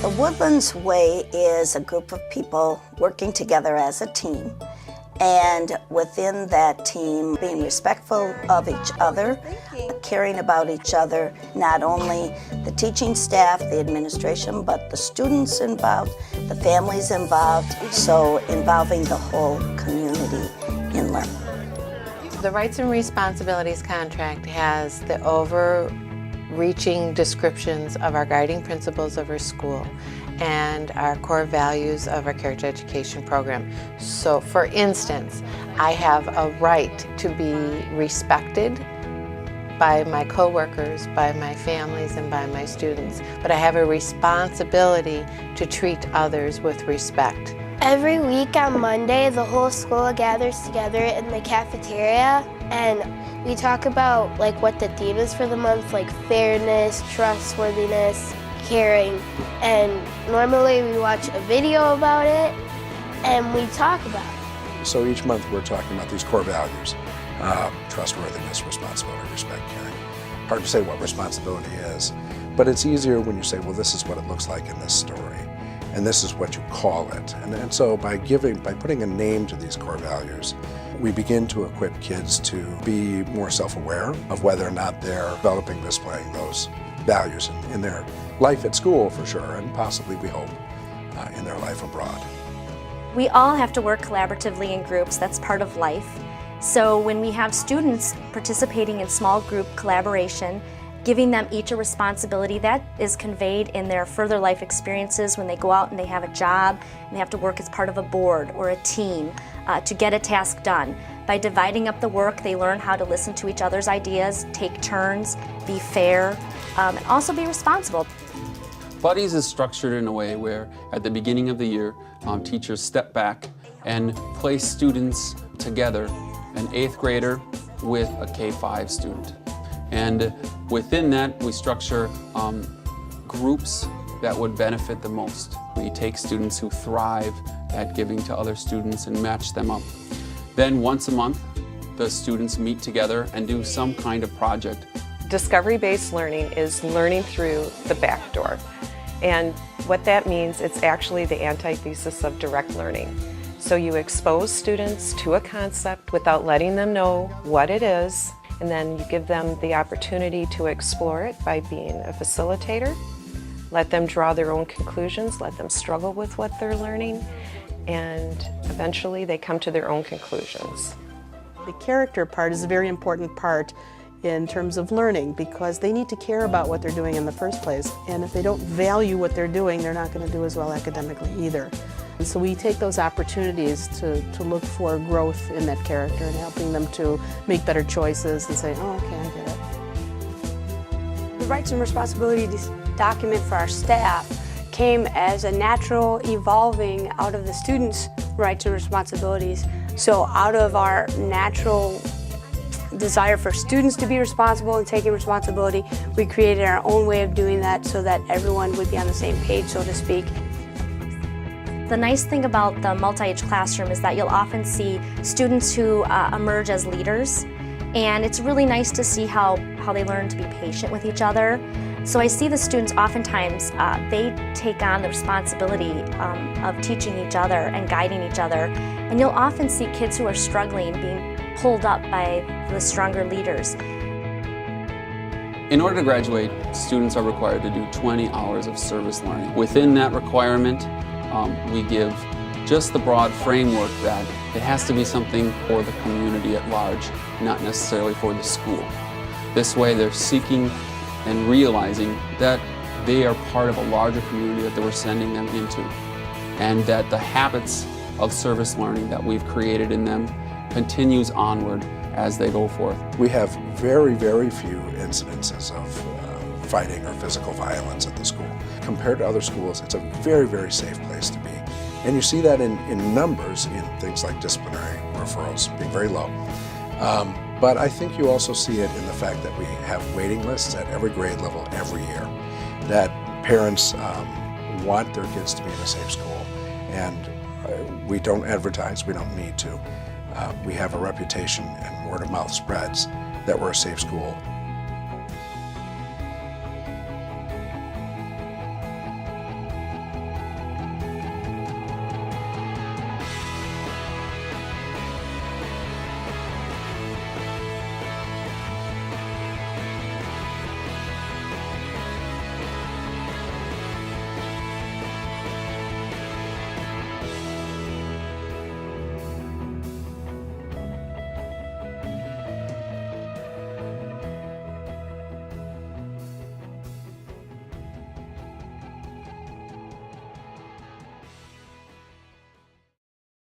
The Woodlands Way is a group of people working together as a team, and within that team being respectful of each other, caring about each other, not only the teaching staff, the administration, but the students involved, the families involved, so involving the whole community in learning. The Rights and Responsibilities contract has the overreaching descriptions of our guiding principles of our school and our core values of our character education program. So for instance, I have a right to be respected by my coworkers, by my families, and by my students, but I have a responsibility to treat others with respect. Every week on Monday, the whole school gathers together in the cafeteria and we talk about what the theme is for the month, like fairness, trustworthiness, caring, and normally we watch a video about it and we talk about it. So each month we're talking about these core values, trustworthiness, responsibility, respect, caring. Hard to say what responsibility is, but it's easier when you say, well, this is what it looks like in this story. And this is what you call it. And so by putting a name to these core values, we begin to equip kids to be more self-aware of whether or not they're developing, displaying those values in their life at school for sure, and possibly, we hope, in their life abroad. We all have to work collaboratively in groups. That's part of life. So when we have students participating in small group collaboration, giving them each a responsibility, that is conveyed in their further life experiences when they go out and they have a job and they have to work as part of a board or a team to get a task done. By dividing up the work, they learn how to listen to each other's ideas, take turns, be fair, and also be responsible. Buddies is structured in a way where at the beginning of the year, teachers step back and place students together, an 8th grader with a K-5 student. And within that, we structure groups that would benefit the most. We take students who thrive at giving to other students and match them up. Then once a month, the students meet together and do some kind of project. Discovery-based learning is learning through the back door. And what that means, it's actually the antithesis of direct learning. So you expose students to a concept without letting them know what it is, and then you give them the opportunity to explore it by being a facilitator. Let them draw their own conclusions, let them struggle with what they're learning, and eventually they come to their own conclusions. The character part is a very important part in terms of learning because they need to care about what they're doing in the first place. And if they don't value what they're doing, they're not going to do as well academically either. And so we take those opportunities to look for growth in that character and helping them to make better choices and say, oh, okay, I get it. The Rights and Responsibilities document for our staff came as a natural evolving out of the students' rights and responsibilities. So out of our natural desire for students to be responsible and taking responsibility, we created our own way of doing that so that everyone would be on the same page, so to speak. The nice thing about the multi-age classroom is that you'll often see students who emerge as leaders, and it's really nice to see how they learn to be patient with each other. So I see the students oftentimes, they take on the responsibility of teaching each other and guiding each other, and you'll often see kids who are struggling being pulled up by the stronger leaders. In order to graduate, students are required to do 20 hours of service learning. Within that requirement, we give just the broad framework that it has to be something for the community at large, not necessarily for the school. This way they're seeking and realizing that they are part of a larger community that we're sending them into, and that the habits of service learning that we've created in them continues onward as they go forth. We have very, very few incidences of fighting or physical violence at the school. Compared to other schools, it's a very, very safe place to be. And you see that in numbers in things like disciplinary referrals being very low. But I think you also see it in the fact that we have waiting lists at every grade level every year, that parents want their kids to be in a safe school, and we don't advertise, we don't need to. We have a reputation, and word of mouth spreads, that we're a safe school